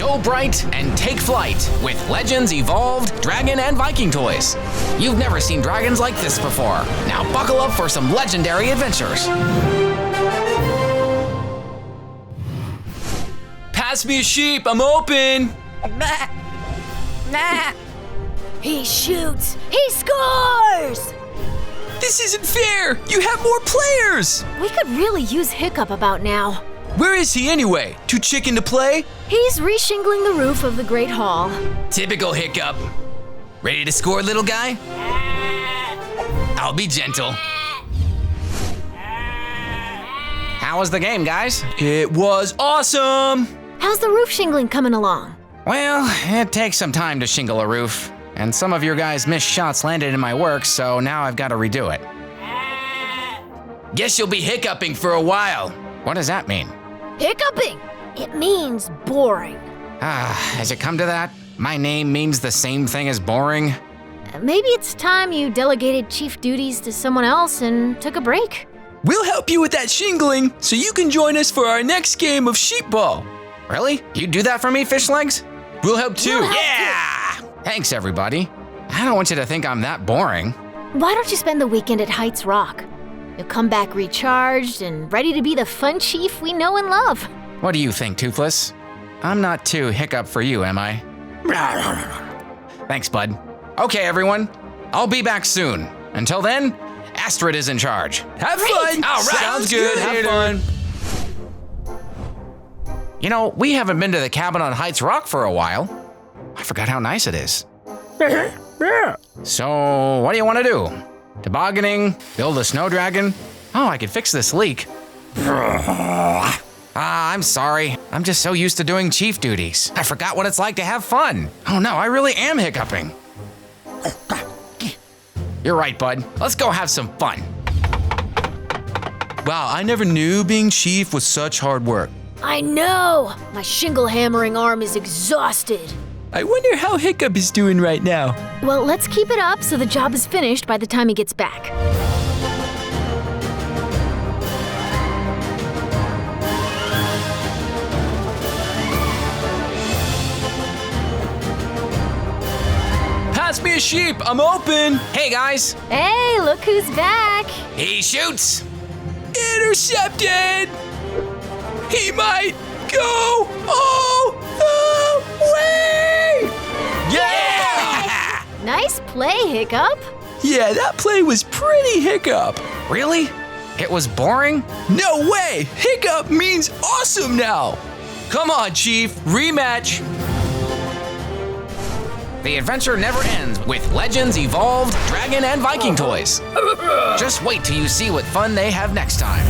Go bright and take flight with Legends Evolved Dragon and Viking toys. You've never seen dragons like this before. Now buckle up for some legendary adventures. Pass me a sheep, I'm open. He shoots! He scores! This isn't fair! You have more players! We could really use Hiccup about now. Where is he anyway? Too chicken to play? He's reshingling the roof of the Great Hall. Typical Hiccup. Ready to score, little guy? I'll be gentle. How was the game, guys? It was awesome! How's the roof shingling coming along? Well, it takes some time to shingle a roof, and some of your guys' missed shots landed in my work, so now I've got to redo it. Guess you'll be hiccuping for a while. What does that mean? Hiccuping! It means boring. Has it come to that? My name means the same thing as boring? Maybe it's time you delegated chief duties to someone else and took a break. We'll help you with that shingling so you can join us for our next game of sheep ball. Really? You do that for me, fish legs? We'll help too. Yeah! Thanks, everybody. I don't want you to think I'm that boring. Why don't you spend the weekend at Heights Rock? You'll come back recharged and ready to be the fun chief we know and love. What do you think, Toothless? I'm not too hiccup for you, am I? Thanks, bud. Okay, everyone. I'll be back soon. Until then, Astrid is in charge. Have fun! All right. Sounds good. Have fun. You know, we haven't been to the cabin on Heights Rock for a while. I forgot how nice it is. So, what do you want to do? Tobogganing? Build a snow dragon? Oh, I could fix this leak. I'm sorry. I'm just so used to doing chief duties. I forgot what it's like to have fun. Oh no, I really am hiccuping. You're right, bud. Let's go have some fun. Wow, I never knew being chief was such hard work. I know! My shingle hammering arm is exhausted. I wonder how Hiccup is doing right now. Well, let's keep it up so the job is finished by the time he gets back. Pass me a sheep, I'm open. Hey, guys. Hey, look who's back! He shoots. Intercepted! He might go all the way! Yeah! Nice play, Hiccup. Yeah, that play was pretty Hiccup. Really? It was boring? No way! Hiccup means awesome now! Come on, Chief, rematch! The adventure never ends with Legends Evolved Dragon and Viking toys. Just wait till you see what fun they have next time.